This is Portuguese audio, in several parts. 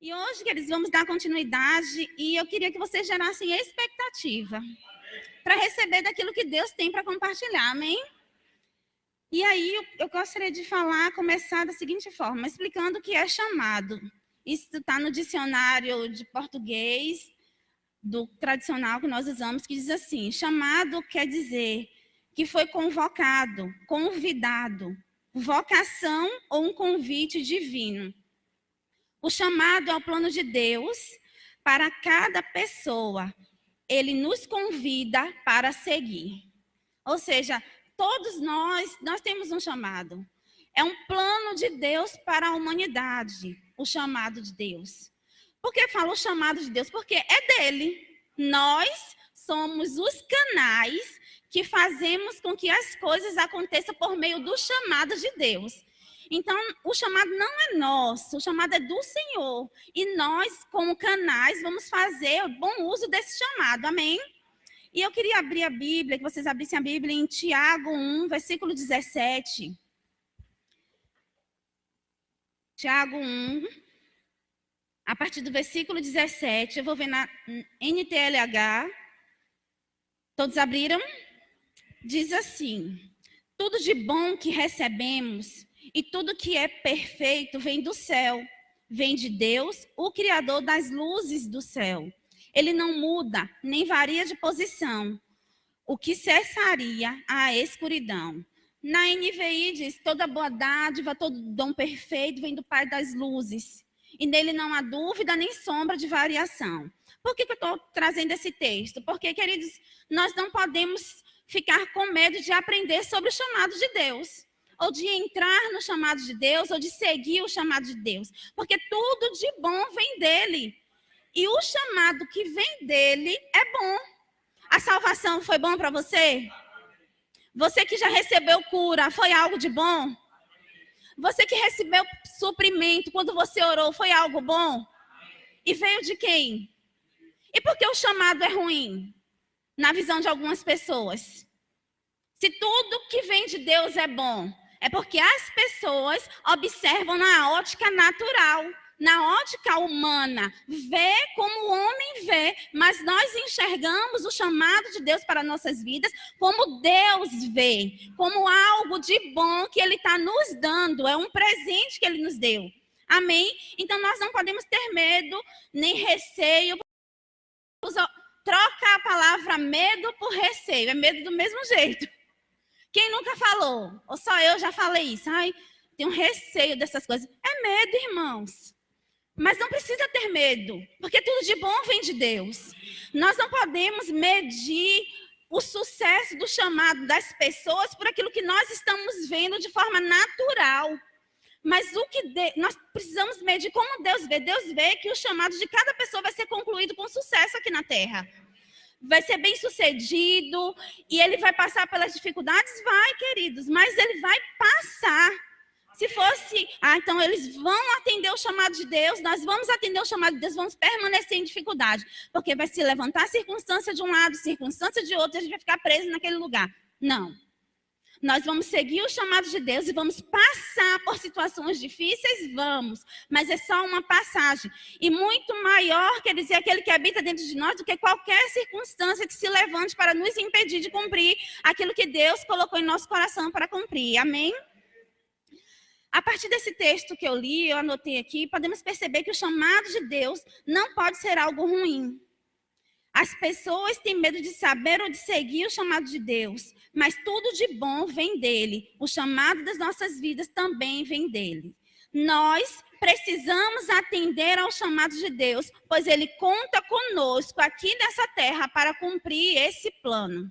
E hoje, queridos, vamos dar continuidade e eu queria que vocês gerassem expectativa para receber daquilo que Deus tem para compartilhar, amém? E aí eu gostaria de começar da seguinte forma, explicando o que é chamado. Isso está no dicionário de português, do tradicional que nós usamos, que diz assim: chamado quer dizer que foi convocado, convidado, vocação ou um convite divino. O chamado é o plano de Deus para cada pessoa. Ele nos convida para seguir. Ou seja, todos nós temos um chamado. É um plano de Deus para a humanidade, o chamado de Deus. Por que falo o chamado de Deus? Porque é dele. Nós somos os canais que fazemos com que as coisas aconteçam por meio do chamado de Deus. Então, o chamado não é nosso, o chamado é do Senhor. E nós, como canais, vamos fazer bom uso desse chamado, amém? E eu queria abrir a Bíblia, que vocês abrissem a Bíblia em Tiago 1, versículo 17. Tiago 1, a partir do versículo 17, eu vou ver na NTLH. Todos abriram? Diz assim: tudo de bom que recebemos e tudo que é perfeito vem do céu, vem de Deus, o Criador das luzes do céu. Ele não muda, nem varia de posição, o que cessaria a escuridão. Na NVI diz: toda boa dádiva, todo dom perfeito vem do Pai das luzes, e nele não há dúvida nem sombra de variação. Por que eu estou trazendo esse texto? Porque, queridos, nós não podemos ficar com medo de aprender sobre o chamado de Deus, ou de entrar no chamado de Deus, ou de seguir o chamado de Deus. Porque tudo de bom vem dele. E o chamado que vem dele é bom. A salvação foi bom para você? Você que já recebeu cura, foi algo de bom? Você que recebeu suprimento quando você orou, foi algo bom? E veio de quem? E por que o chamado é ruim? Na visão de algumas pessoas. Se tudo que vem de Deus é bom, é porque as pessoas observam na ótica natural, na ótica humana, vê como o homem vê, mas nós enxergamos o chamado de Deus para nossas vidas como Deus vê, como algo de bom que Ele está nos dando, é um presente que Ele nos deu. Amém? Então nós não podemos ter medo, nem receio. Troca a palavra medo por receio, é medo do mesmo jeito. Quem nunca falou? Ou só eu já falei isso? Ai, tenho receio dessas coisas. É medo, irmãos. Mas não precisa ter medo, porque tudo de bom vem de Deus. Nós não podemos medir o sucesso do chamado das pessoas por aquilo que nós estamos vendo de forma natural. Mas nós precisamos medir como Deus vê. Deus vê que o chamado de cada pessoa vai ser concluído com sucesso aqui na terra. Vai ser bem sucedido e ele vai passar pelas dificuldades? Vai, queridos, mas ele vai passar. Se fosse, então eles vão atender o chamado de Deus, nós vamos atender o chamado de Deus, vamos permanecer em dificuldade, porque vai se levantar circunstância de um lado, circunstância de outro, e a gente vai ficar preso naquele lugar. Não. Nós vamos seguir o chamado de Deus e vamos passar por situações difíceis? Vamos. Mas é só uma passagem. E muito maior, quer dizer, aquele que habita dentro de nós do que qualquer circunstância que se levante para nos impedir de cumprir aquilo que Deus colocou em nosso coração para cumprir. Amém? A partir desse texto que eu li, eu anotei aqui, podemos perceber que o chamado de Deus não pode ser algo ruim. As pessoas têm medo de saber ou de seguir o chamado de Deus, mas tudo de bom vem dele. O chamado das nossas vidas também vem dele. Nós precisamos atender ao chamado de Deus, pois ele conta conosco aqui nessa terra para cumprir esse plano.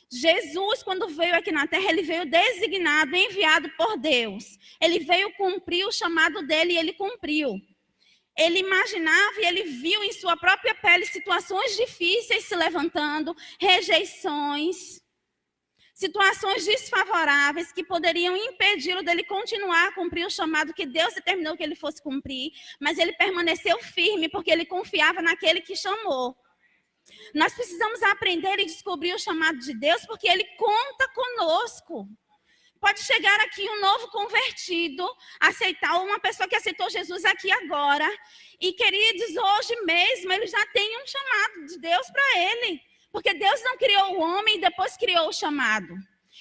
Jesus, quando veio aqui na terra, ele veio designado, enviado por Deus. Ele veio cumprir o chamado dele e ele cumpriu. Ele imaginava e ele viu em sua própria pele situações difíceis se levantando, rejeições, situações desfavoráveis que poderiam impedi-lo dele continuar a cumprir o chamado que Deus determinou que ele fosse cumprir, mas ele permaneceu firme porque ele confiava naquele que chamou. Nós precisamos aprender e descobrir o chamado de Deus porque ele conta conosco. Pode chegar aqui um novo convertido, aceitar uma pessoa que aceitou Jesus aqui agora. E, queridos, hoje mesmo ele já tem um chamado de Deus para ele. Porque Deus não criou o homem e depois criou o chamado.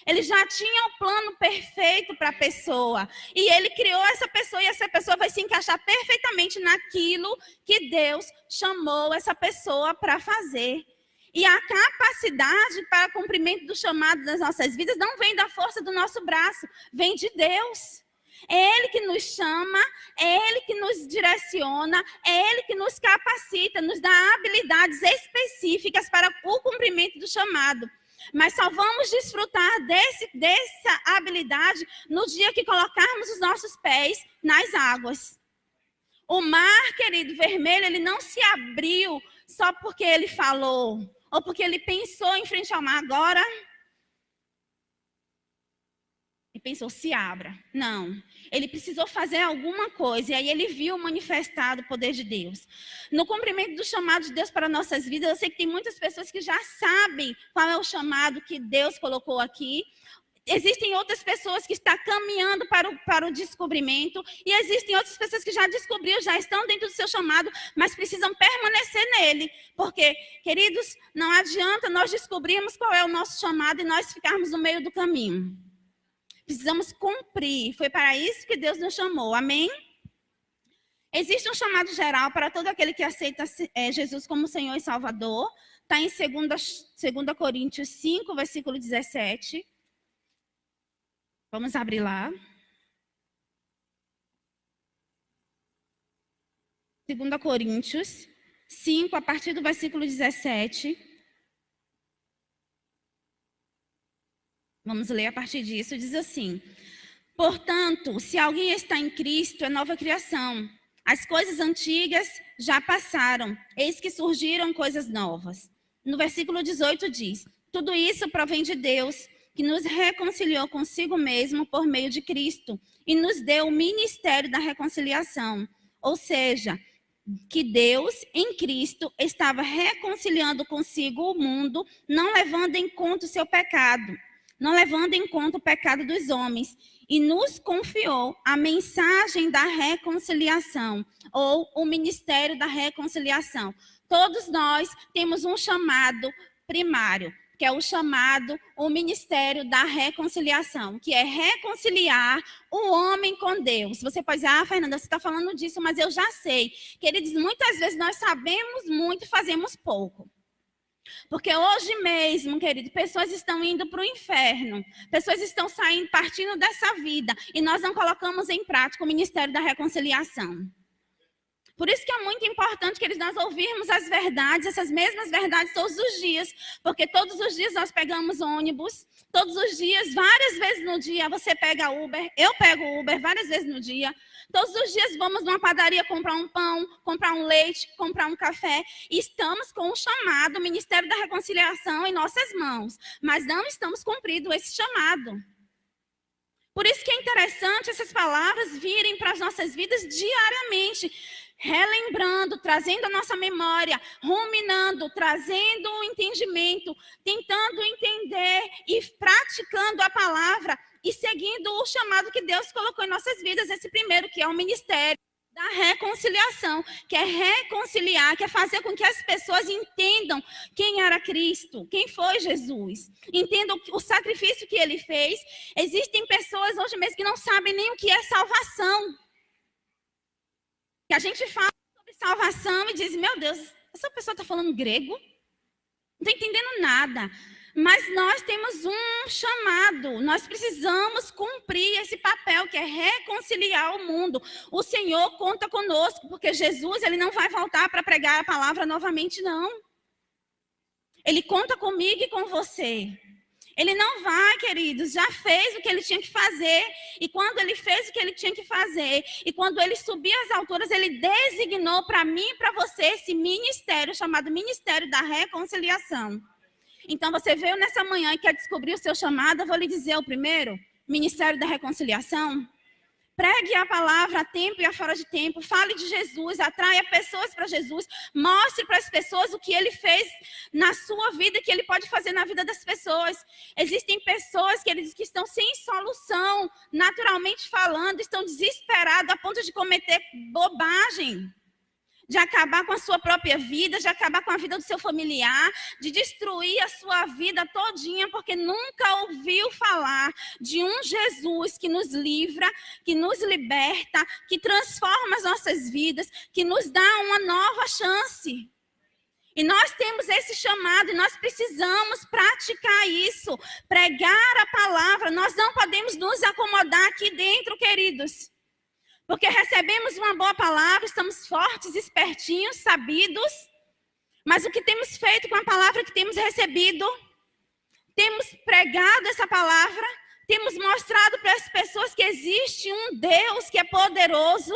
Ele já tinha o plano perfeito para a pessoa. E ele criou essa pessoa e essa pessoa vai se encaixar perfeitamente naquilo que Deus chamou essa pessoa para fazer. E a capacidade para cumprimento do chamado das nossas vidas não vem da força do nosso braço, vem de Deus. É Ele que nos chama, é Ele que nos direciona, é Ele que nos capacita, nos dá habilidades específicas para o cumprimento do chamado. Mas só vamos desfrutar dessa habilidade no dia que colocarmos os nossos pés nas águas. O mar, querido, vermelho, ele não se abriu só porque ele falou, ou porque ele pensou em frente ao mar agora. E pensou, se abra. Não. Ele precisou fazer alguma coisa. E aí ele viu manifestado o poder de Deus. No cumprimento do chamado de Deus para nossas vidas, eu sei que tem muitas pessoas que já sabem qual é o chamado que Deus colocou aqui. Existem outras pessoas que estão caminhando para o descobrimento. E existem outras pessoas que já descobriram, já estão dentro do seu chamado, mas precisam permanecer nele. Porque, queridos, não adianta nós descobrirmos qual é o nosso chamado e nós ficarmos no meio do caminho. Precisamos cumprir. Foi para isso que Deus nos chamou. Amém? Existe um chamado geral para todo aquele que aceita Jesus como Senhor e Salvador. Está em 2 Coríntios 5, versículo 17. Vamos abrir lá. 2 Coríntios 5, a partir do versículo 17. Vamos ler a partir disso, diz assim: portanto, se alguém está em Cristo, é nova criação. As coisas antigas já passaram, eis que surgiram coisas novas. No versículo 18 diz: tudo isso provém de Deus, que nos reconciliou consigo mesmo por meio de Cristo e nos deu o ministério da reconciliação. Ou seja, que Deus, em Cristo, estava reconciliando consigo o mundo, não levando em conta o seu pecado, não levando em conta o pecado dos homens, e nos confiou a mensagem da reconciliação, ou o ministério da reconciliação. Todos nós temos um chamado primário, que é o ministério da reconciliação, que é reconciliar o homem com Deus. Você pode dizer, Fernanda, você está falando disso, mas eu já sei. Queridos, muitas vezes nós sabemos muito e fazemos pouco. Porque hoje mesmo, querido, pessoas estão indo para o inferno. Pessoas estão saindo, partindo dessa vida. E nós não colocamos em prática o ministério da reconciliação. Por isso que é muito importante que nós ouvirmos as verdades, essas mesmas verdades todos os dias. Porque todos os dias nós pegamos ônibus. Todos os dias, várias vezes no dia, você pega Uber. Eu pego Uber várias vezes no dia. Todos os dias vamos numa padaria comprar um pão, comprar um leite, comprar um café. E estamos com o chamado, o Ministério da Reconciliação em nossas mãos. Mas não estamos cumprindo esse chamado. Por isso que é interessante essas palavras virem para as nossas vidas diariamente. Relembrando, trazendo a nossa memória, ruminando, trazendo o entendimento, tentando entender e praticando a palavra e seguindo o chamado que Deus colocou em nossas vidas. Esse primeiro, que é o ministério da reconciliação, que é reconciliar, que é fazer com que as pessoas entendam quem era Cristo, quem foi Jesus, entendam o sacrifício que ele fez. Existem pessoas hoje mesmo que não sabem nem o que é salvação. Que a gente fala sobre salvação e diz, meu Deus, essa pessoa está falando grego? Não estou entendendo nada. Mas nós temos um chamado, nós precisamos cumprir esse papel, que é reconciliar o mundo. O Senhor conta conosco, porque Jesus, ele não vai voltar para pregar a palavra novamente, não. Ele conta comigo e com você. Ele não vai, queridos, já fez o que ele tinha que fazer. E quando ele fez o que ele tinha que fazer, e quando ele subiu às alturas, ele designou para mim e para você esse ministério, chamado Ministério da Reconciliação. Então, você veio nessa manhã e quer descobrir o seu chamado, eu vou lhe dizer o primeiro, Ministério da Reconciliação. Pregue a palavra a tempo e a fora de tempo. Fale de Jesus, atraia pessoas para Jesus. Mostre para as pessoas o que ele fez na sua vida e que ele pode fazer na vida das pessoas. Existem pessoas, queridos, que estão sem solução, naturalmente falando, estão desesperadas a ponto de cometer bobagem, de acabar com a sua própria vida, de acabar com a vida do seu familiar, de destruir a sua vida todinha, porque nunca ouviu falar de um Jesus que nos livra, que nos liberta, que transforma as nossas vidas, que nos dá uma nova chance. E nós temos esse chamado e nós precisamos praticar isso, pregar a palavra. Nós não podemos nos acomodar aqui dentro, queridos. Porque recebemos uma boa palavra, estamos fortes, espertinhos, sabidos. Mas o que temos feito com a palavra que temos recebido? Temos pregado essa palavra, temos mostrado para as pessoas que existe um Deus que é poderoso.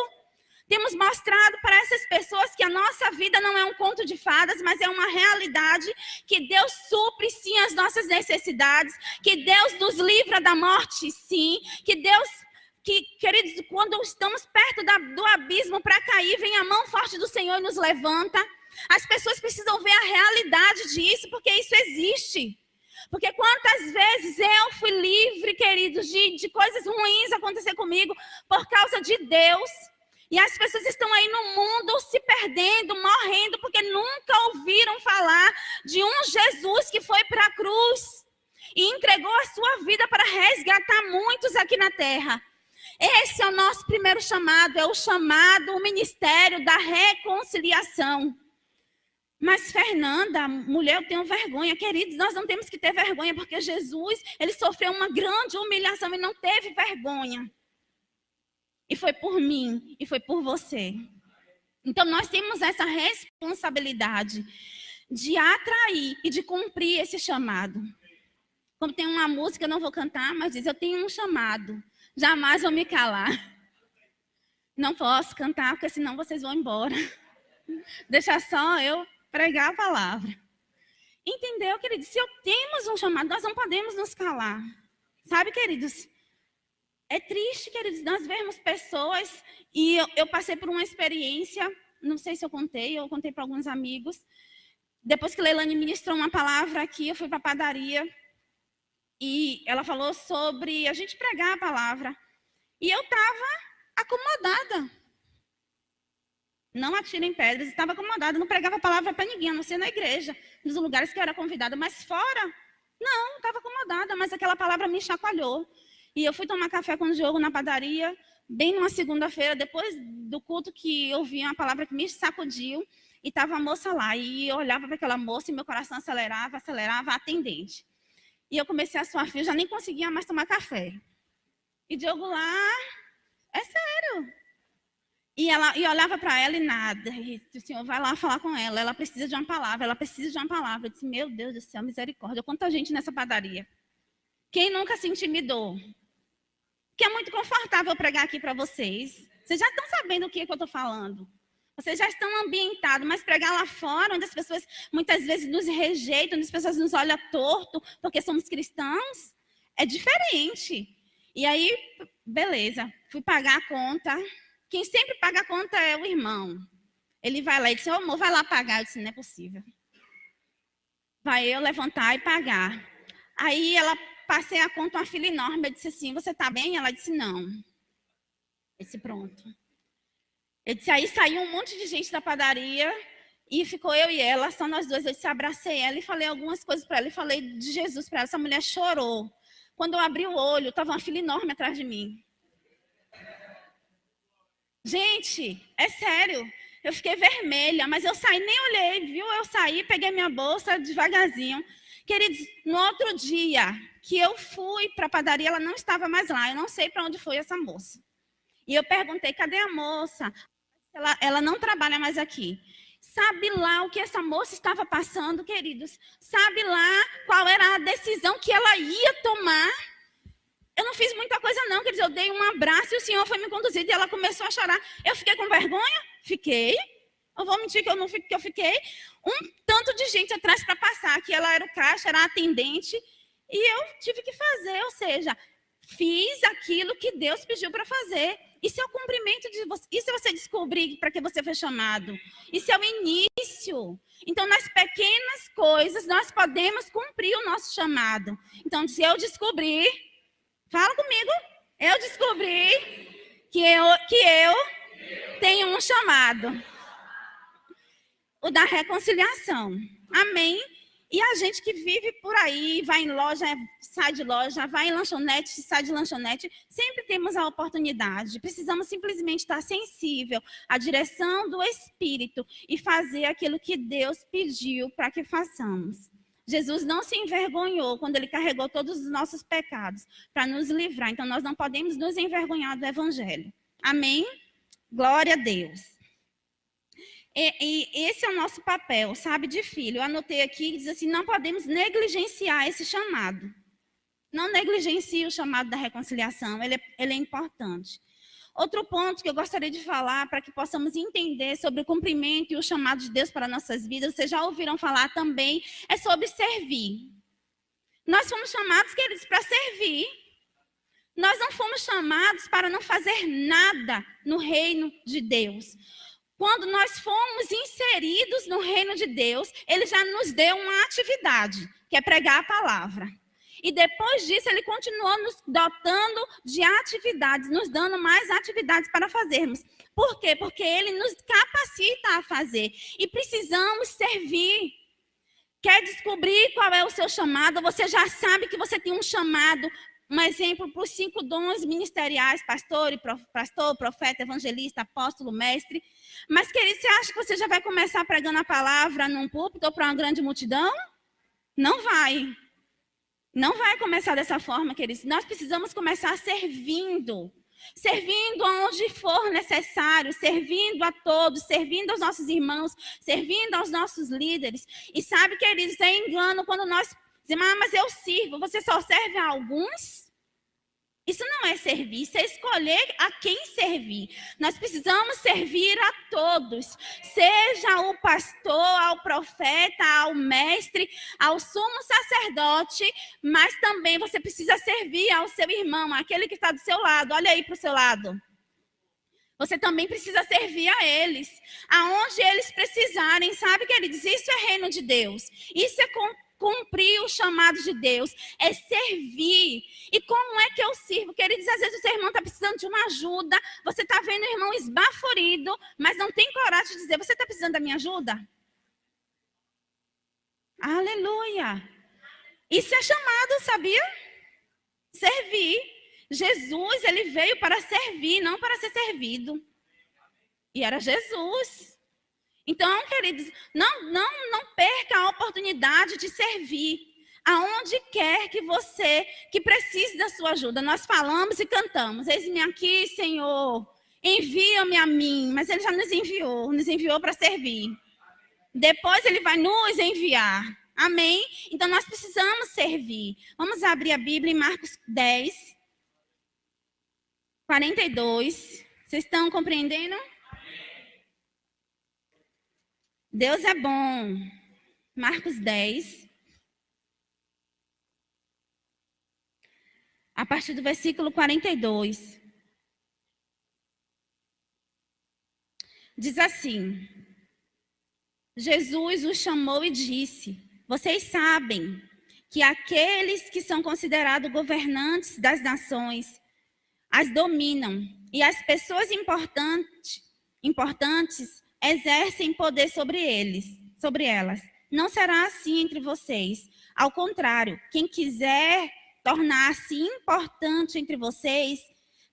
Temos mostrado para essas pessoas que a nossa vida não é um conto de fadas, mas é uma realidade, que Deus supre sim as nossas necessidades, que Deus nos livra da morte sim, que, queridos, quando estamos perto do abismo para cair, vem a mão forte do Senhor e nos levanta. As pessoas precisam ver a realidade disso, porque isso existe. Porque quantas vezes eu fui livre, queridos, de coisas ruins acontecer comigo por causa de Deus. E as pessoas estão aí no mundo se perdendo, morrendo, porque nunca ouviram falar de um Jesus que foi para a cruz e entregou a sua vida para resgatar muitos aqui na terra. Esse é o nosso primeiro chamado, é o ministério da reconciliação. Mas Fernanda, mulher, eu tenho vergonha. Queridos, nós não temos que ter vergonha, porque Jesus, ele sofreu uma grande humilhação e não teve vergonha. E foi por mim, e foi por você. Então, nós temos essa responsabilidade de atrair e de cumprir esse chamado. Como tem uma música, eu não vou cantar, mas diz, eu tenho um chamado. Jamais vou me calar. Não posso cantar, porque senão vocês vão embora. Deixa só eu pregar a palavra. Entendeu, queridos? Se temos um chamado, nós não podemos nos calar. Sabe, queridos? É triste, queridos, nós vermos pessoas, e eu passei por uma experiência, não sei se eu contei para alguns amigos. Depois que Leilane ministrou uma palavra aqui, eu fui para a padaria. E ela falou sobre a gente pregar a palavra. E eu estava acomodada. Não atirem pedras, estava acomodada. Não pregava a palavra para ninguém, a não ser na igreja, nos lugares que eu era convidada. Mas fora, não, estava acomodada. Mas aquela palavra me chacoalhou. E eu fui tomar café com o Diogo na padaria, bem numa segunda-feira, depois do culto, que eu vi uma palavra que me sacudiu. E estava a moça lá. E eu olhava para aquela moça e meu coração acelerava, a atendente. E eu comecei a suar frio, já nem conseguia mais tomar café. E Diogo lá, é sério. E olhava para ela e nada. E o Senhor vai lá falar com ela. Ela precisa de uma palavra, ela precisa de uma palavra. Eu disse, meu Deus do céu, misericórdia. Quanta gente nessa padaria. Quem nunca se intimidou? Que é muito confortável pregar aqui para vocês. Vocês já estão sabendo o que eu estou falando. Vocês já estão ambientados, mas pregar lá fora, onde as pessoas muitas vezes nos rejeitam, onde as pessoas nos olham torto porque somos cristãos, é diferente. E aí, beleza, fui pagar a conta. Quem sempre paga a conta é o irmão. Ele vai lá e disse, amor, vai lá pagar. Eu disse, não é possível. Vai eu levantar e pagar. Aí ela passei a conta, uma fila enorme. Eu disse assim, você está bem? Ela disse, não. Eu disse, pronto. Eu disse, aí saiu um monte de gente da padaria e ficou eu e ela, só nós dois. Eu disse, abracei ela e falei algumas coisas para ela. E falei de Jesus para ela. Essa mulher chorou. Quando eu abri o olho, estava uma fila enorme atrás de mim. Gente, é sério. Eu fiquei vermelha, mas eu saí, nem olhei, viu? Eu saí, peguei minha bolsa devagarzinho. Queridos, no outro dia que eu fui para a padaria, ela não estava mais lá. Eu não sei para onde foi essa moça. E eu perguntei, cadê a moça? Ela não trabalha mais aqui. Sabe lá o que essa moça estava passando, queridos? Sabe lá qual era a decisão que ela ia tomar? Eu não fiz muita coisa não, queridos. Eu dei um abraço e o Senhor foi me conduzido e ela começou a chorar. Eu fiquei com vergonha? Fiquei. Eu vou mentir que eu não fiquei, que eu fiquei. Um tanto de gente atrás para passar, que ela era o caixa, era a atendente. E eu tive que fazer, ou seja, fiz aquilo que Deus pediu para fazer. Isso é o cumprimento de você. Isso é você descobrir para que você foi chamado. Isso é o início. Então, nas pequenas coisas, nós podemos cumprir o nosso chamado. Então, se eu descobrir, fala comigo, eu descobri que eu tenho um chamado. O da reconciliação. Amém? E a gente que vive por aí, vai em loja, sai de loja, vai em lanchonete, sai de lanchonete, sempre temos a oportunidade. Precisamos simplesmente estar sensível à direção do Espírito e fazer aquilo que Deus pediu para que façamos. Jesus não se envergonhou quando ele carregou todos os nossos pecados para nos livrar. Então, nós não podemos nos envergonhar do Evangelho. Amém? Glória a Deus. E esse é o nosso papel, sabe, de filho. Eu anotei aqui, diz assim, não podemos negligenciar esse chamado. Não negligencie o chamado da reconciliação, ele é importante. Outro ponto que eu gostaria de falar, para que possamos entender sobre o cumprimento e o chamado de Deus para nossas vidas, vocês já ouviram falar também, é sobre servir. Nós fomos chamados, queridos, para servir. Nós não fomos chamados para não fazer nada no reino de Deus. Quando nós fomos inseridos no reino de Deus, ele já nos deu uma atividade, que é pregar a palavra. E depois disso, ele continuou nos dotando de atividades, nos dando mais atividades para fazermos. Por quê? Porque ele nos capacita a fazer. E precisamos servir. Quer descobrir qual é o seu chamado? Você já sabe que você tem um chamado. Um exemplo para os 5 dons ministeriais, pastor, profeta, evangelista, apóstolo, mestre. Mas, querido, você acha que você já vai começar pregando a palavra num púlpito ou para uma grande multidão? Não vai. Não vai começar dessa forma, queridos. Nós precisamos começar servindo. Servindo aonde for necessário, servindo a todos, servindo aos nossos irmãos, servindo aos nossos líderes. E sabe, queridos, é engano quando nós dizemos, mas eu sirvo. Você só serve a alguns? Isso não é servir, isso é escolher a quem servir. Nós precisamos servir a todos, seja o pastor, ao profeta, ao mestre, ao sumo sacerdote, mas também você precisa servir ao seu irmão, aquele que está do seu lado. Olha aí para o seu lado. Você também precisa servir a eles, aonde eles precisarem, sabe, queridos? Isso é reino de Deus, isso é cumprir o chamado de Deus, é servir. E como é que eu sirvo? Queridos, às vezes o seu irmão está precisando de uma ajuda, você está vendo o irmão esbaforido, mas não tem coragem de dizer, você está precisando da minha ajuda? Aleluia! Isso é chamado, sabia? Servir. Jesus, ele veio para servir, não para ser servido. E era Jesus. Então, queridos, não perca a oportunidade de servir. Aonde quer que você, que precise da sua ajuda. Nós falamos e cantamos. Eis-me aqui, Senhor. Envia-me a mim. Mas ele já nos enviou para servir. Depois ele vai nos enviar. Amém? Então, nós precisamos servir. Vamos abrir a Bíblia em Marcos 10, 42. Vocês estão compreendendo? Deus é bom. Marcos 10. A partir do versículo 42. Diz assim: Jesus os chamou e disse: vocês sabem que aqueles que são considerados governantes das nações as dominam, e as pessoas importantes exercem poder sobre elas. Não será assim entre vocês. Ao contrário, quem quiser tornar-se importante entre vocês,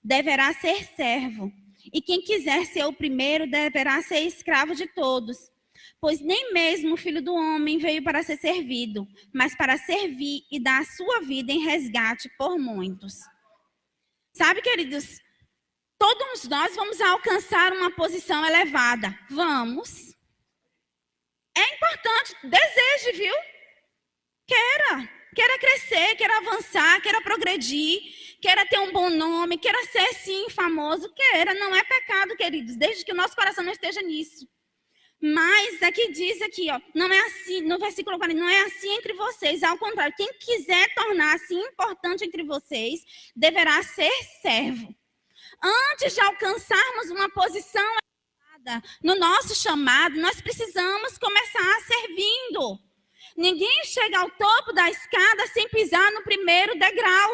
deverá ser servo. E quem quiser ser o primeiro, deverá ser escravo de todos. Pois nem mesmo o Filho do Homem veio para ser servido, mas para servir e dar a sua vida em resgate por muitos. Sabe, queridos, todos nós vamos alcançar uma posição elevada. Vamos. É importante, deseje, viu? Queira crescer, queira avançar, queira progredir, queira ter um bom nome, queira ser, sim, famoso, queira. Não é pecado, queridos, desde que o nosso coração não esteja nisso. Mas aqui diz aqui, ó, não é assim, no versículo 40, não é assim entre vocês. Ao contrário, quem quiser tornar-se importante entre vocês, deverá ser servo. Antes de alcançarmos uma posição no nosso chamado, nós precisamos começar servindo. Ninguém chega ao topo da escada sem pisar no primeiro degrau.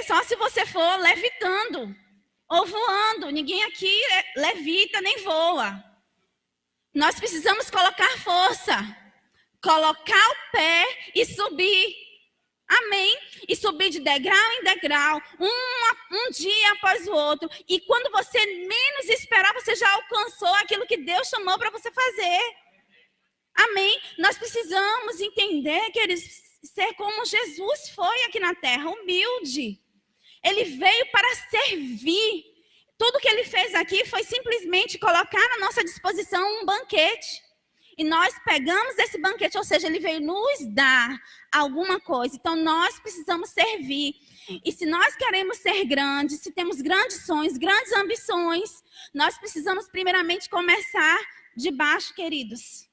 Só se você for levitando ou voando. Ninguém aqui levita nem voa. Nós precisamos colocar força, colocar o pé e subir. Amém? E subir de degrau em degrau, um dia após o outro. E quando você menos esperar, você já alcançou aquilo que Deus chamou para você fazer. Amém? Nós precisamos entender que ser como Jesus foi aqui na terra, humilde. Ele veio para servir. Tudo que ele fez aqui foi simplesmente colocar à nossa disposição um banquete. E nós pegamos esse banquete, ou seja, ele veio nos dar alguma coisa. Então, nós precisamos servir. E se nós queremos ser grandes, se temos grandes sonhos, grandes ambições, nós precisamos primeiramente começar de baixo, queridos.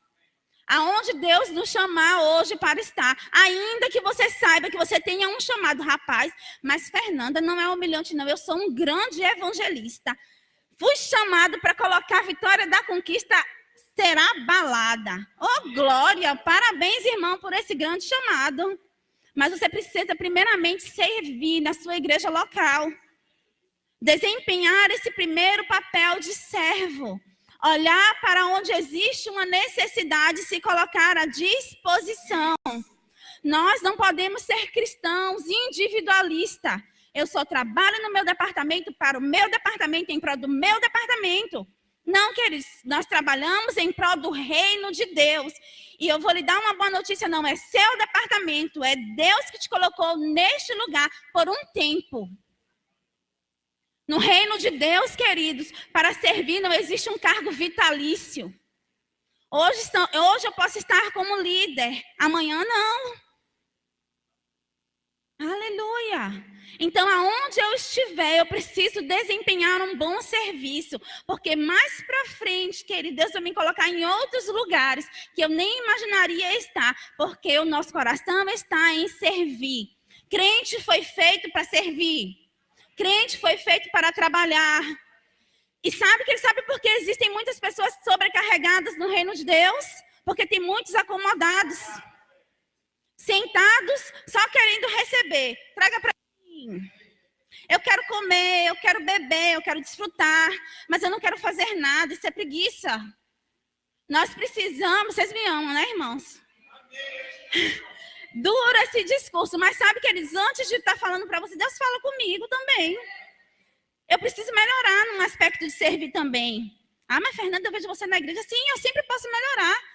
Aonde Deus nos chamar hoje para estar. Ainda que você saiba que você tenha um chamado, rapaz, mas Fernanda não é humilhante, não. Eu sou um grande evangelista. Fui chamado para colocar a vitória da conquista será abalada. Oh, glória! Parabéns, irmão, por esse grande chamado. Mas você precisa, primeiramente, servir na sua igreja local. Desempenhar esse primeiro papel de servo. Olhar para onde existe uma necessidade e se colocar à disposição. Nós não podemos ser cristãos individualistas. Eu só trabalho no meu departamento, para o meu departamento, em prol do meu departamento. Não, queridos, nós trabalhamos em prol do reino de Deus. E eu vou lhe dar uma boa notícia, não é seu departamento, é Deus que te colocou neste lugar por um tempo. No reino de Deus, queridos, para servir não existe um cargo vitalício. Hoje eu posso estar como líder, amanhã não. Aleluia! Então, aonde eu estiver, eu preciso desempenhar um bom serviço. Porque mais para frente, querido, Deus vai me colocar em outros lugares que eu nem imaginaria estar. Porque o nosso coração está em servir. Crente foi feito para servir. Crente foi feito para trabalhar. E sabe por que existem muitas pessoas sobrecarregadas no reino de Deus? Porque tem muitos acomodados. Sentados, só querendo receber. Traga para mim. Eu quero comer, eu quero beber, eu quero desfrutar, mas eu não quero fazer nada. Isso é preguiça. Nós precisamos, vocês me amam, né, irmãos? Duro esse discurso, mas sabe, queridos, antes de estar falando para você, Deus fala comigo também. Eu preciso melhorar num aspecto de servir também. Ah, mas Fernanda, eu vejo você na igreja. Sim, eu sempre posso melhorar.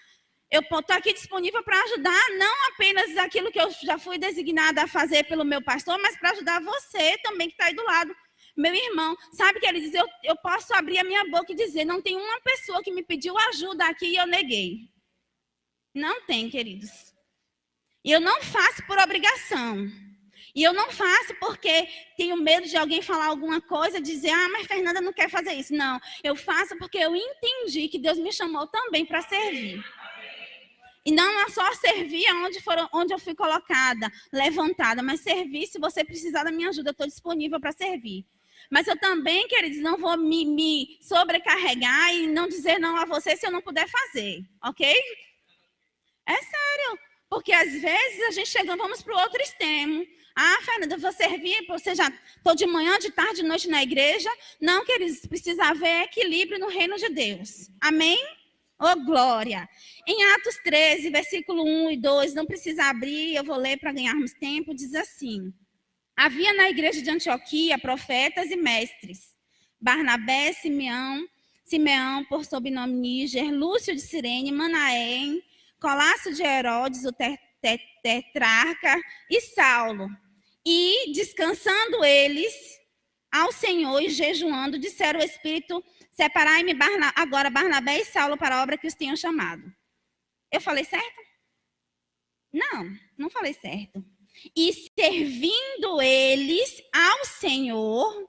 Eu estou aqui disponível para ajudar, não apenas aquilo que eu já fui designada a fazer pelo meu pastor, mas para ajudar você também que está aí do lado, meu irmão. Sabe, queridos, eu posso abrir a minha boca e dizer, não tem uma pessoa que me pediu ajuda aqui e eu neguei. Não tem, queridos. E eu não faço por obrigação. E eu não faço porque tenho medo de alguém falar alguma coisa, dizer, ah, mas Fernanda não quer fazer isso. Não, eu faço porque eu entendi que Deus me chamou também para servir. E não é só servir onde eu fui colocada, levantada, mas servir se você precisar da minha ajuda, eu estou disponível para servir. Mas eu também, queridos, não vou me sobrecarregar e não dizer não a você se eu não puder fazer, ok? É sério, porque às vezes a gente chega, vamos para o outro extremo. Ah, Fernanda, eu vou servir, você já estou de manhã, de tarde, de noite na igreja. Não, queridos, precisa haver equilíbrio no reino de Deus. Amém? Oh, glória! Em Atos 13, versículo 1 e 2, não precisa abrir, eu vou ler para ganharmos tempo, diz assim. Havia na igreja de Antioquia profetas e mestres, Barnabé, Simeão, por sobrenome Níger, Lúcio de Cirene, Manaém, Colácio de Herodes, o tetrarca, e Saulo. E, descansando eles ao Senhor e jejuando, disseram ao Espírito, separai-me agora Barnabé e Saulo para a obra que os tenham chamado. Eu falei certo? Não falei certo. E servindo eles ao Senhor,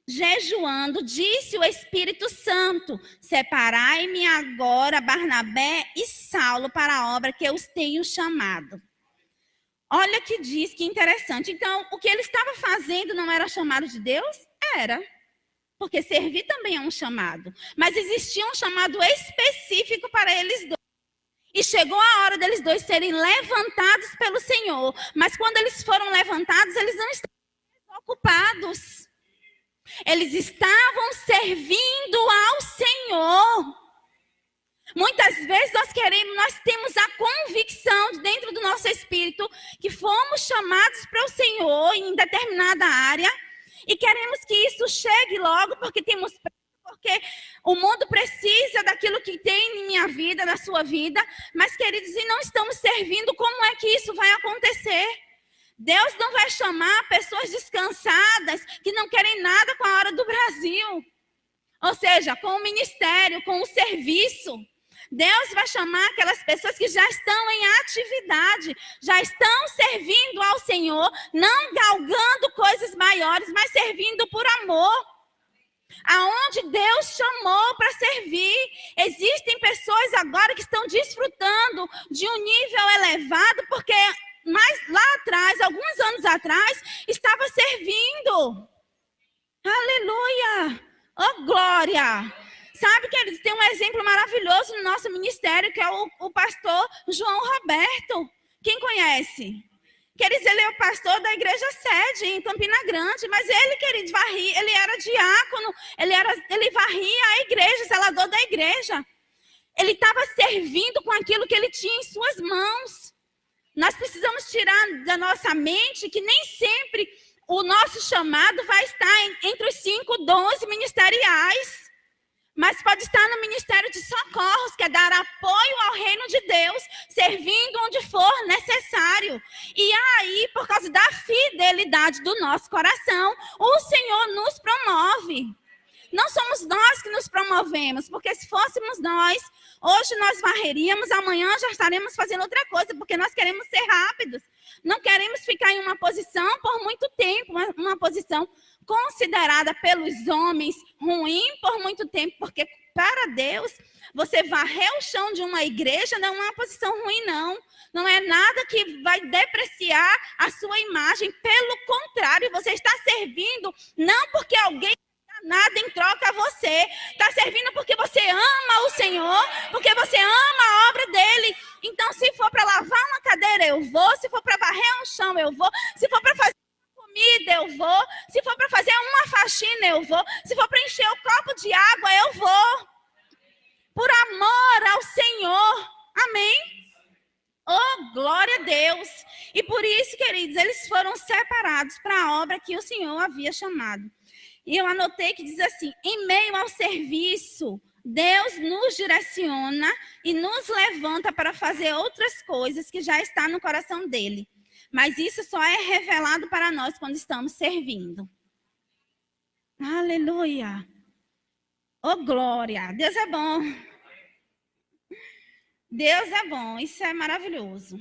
jejuando, disse o Espírito Santo, separai-me agora Barnabé e Saulo para a obra que eu os tenho chamado. Olha que diz, que interessante. Então, o que ele estava fazendo não era chamado de Deus? Era. Porque servir também é um chamado. Mas existia um chamado específico para eles dois. E chegou a hora deles dois serem levantados pelo Senhor. Mas quando eles foram levantados, eles não estavam ocupados. Eles estavam servindo ao Senhor. Muitas vezes nós temos a convicção dentro do nosso espírito que fomos chamados para o Senhor em determinada área e queremos que isso chegue logo porque porque o mundo precisa daquilo que tem em minha vida, na sua vida, mas queridos, e não estamos servindo, como é que isso vai acontecer? Deus não vai chamar pessoas descansadas que não querem nada com a hora do Brasil. Ou seja, com o ministério, com o serviço. Deus vai chamar aquelas pessoas que já estão em atividade, já estão servindo ao Senhor, não galgando coisas maiores, mas servindo por amor. Aonde Deus chamou para servir. Existem pessoas agora que estão desfrutando de um nível elevado, porque mais lá atrás, alguns anos atrás, estava servindo. Aleluia! Oh, glória! Sabe, queridos, tem um exemplo maravilhoso no nosso ministério, que é o pastor João Roberto. Quem conhece? Queridos, ele é o pastor da igreja sede em Campina Grande, mas ele, queridos, ele era diácono, ele varria a igreja, zelador da igreja. Ele estava servindo com aquilo que ele tinha em suas mãos. Nós precisamos tirar da nossa mente que nem sempre o nosso chamado vai estar entre os 5 dons ministeriais. Mas pode estar no ministério de socorros, que é dar apoio ao reino de Deus, servindo onde for necessário. E aí, por causa da fidelidade do nosso coração, o Senhor nos promove. Não somos nós que nos promovemos, porque se fôssemos nós, hoje nós varreríamos, amanhã já estaremos fazendo outra coisa, porque nós queremos ser rápidos. Não queremos ficar em uma posição por muito tempo, uma posição considerada pelos homens ruim por muito tempo, porque para Deus, você varrer o chão de uma igreja não é uma posição ruim, não. Não é nada que vai depreciar a sua imagem. Pelo contrário, você está servindo não porque alguém nada em troca a você. Está servindo porque você ama o Senhor, porque você ama a obra dele. Então, se for para lavar uma cadeira, eu vou. Se for para varrer um chão, eu vou. Se for para fazer comida, eu vou. Se for para fazer uma faxina, eu vou. Se for para encher o copo de água, eu vou. Por amor ao Senhor. Amém? Oh, glória a Deus. E por isso, queridos, eles foram separados para a obra que o Senhor havia chamado. E eu anotei que diz assim: em meio ao serviço, Deus nos direciona e nos levanta para fazer outras coisas que já está no coração dele. Mas isso só é revelado para nós quando estamos servindo. Aleluia. Oh, glória. Deus é bom. Deus é bom. Isso é maravilhoso.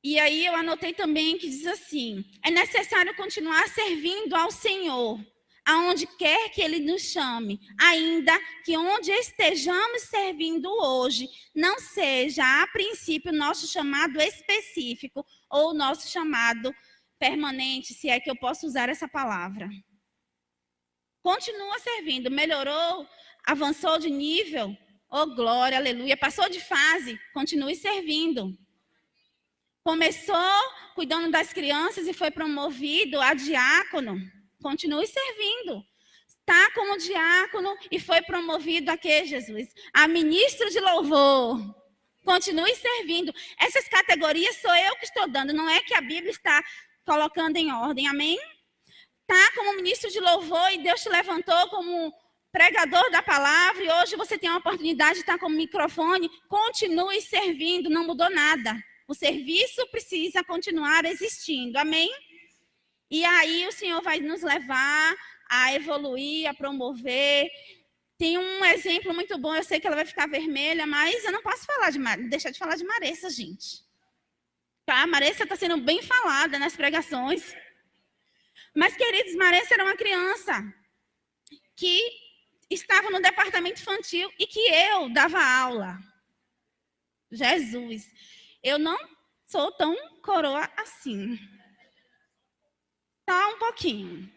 E aí eu anotei também que diz assim: é necessário continuar servindo ao Senhor, aonde quer que Ele nos chame, ainda que onde estejamos servindo hoje, não seja a princípio nosso chamado específico ou nosso chamado permanente, se é que eu posso usar essa palavra. Continua servindo, melhorou, avançou de nível, oh glória, aleluia, passou de fase, continue servindo. Começou cuidando das crianças e foi promovido a diácono. Continue servindo. Está como diácono e foi promovido a quê, Jesus? A ministro de louvor. Continue servindo. Essas categorias sou eu que estou dando. Não é que a Bíblia está colocando em ordem. Amém? Está como ministro de louvor e Deus te levantou como pregador da palavra. E hoje você tem a oportunidade de estar com o microfone. Continue servindo. Não mudou nada. O serviço precisa continuar existindo, amém? E aí o Senhor vai nos levar a evoluir, a promover. Tem um exemplo muito bom, eu sei que ela vai ficar vermelha, mas eu não posso deixar de falar de Maressa, gente. Tá? Maressa está sendo bem falada nas pregações. Mas, queridos, Maressa era uma criança que estava no departamento infantil e que eu dava aula. Jesus! Eu não sou tão coroa assim. Só um pouquinho.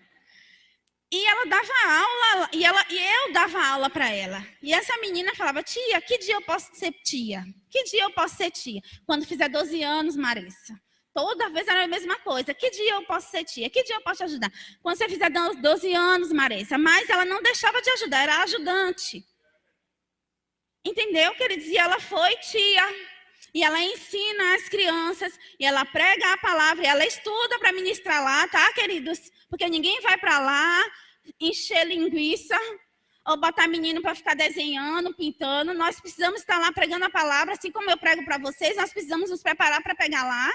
E ela dava aula, e eu dava aula para ela. E essa menina falava, tia, que dia eu posso ser tia? Que dia eu posso ser tia? Quando fizer 12 anos, Marissa. Toda vez era a mesma coisa. Que dia eu posso ser tia? Que dia eu posso te ajudar? Quando você fizer 12 anos, Marissa. Mas ela não deixava de ajudar, era ajudante. Entendeu, queridos? E ela foi tia. E ela ensina as crianças, e ela prega a palavra, e ela estuda para ministrar lá, tá, queridos? Porque ninguém vai para lá encher linguiça, ou botar menino para ficar desenhando, pintando. Nós precisamos estar lá pregando a palavra, assim como eu prego para vocês, nós precisamos nos preparar para pegar lá.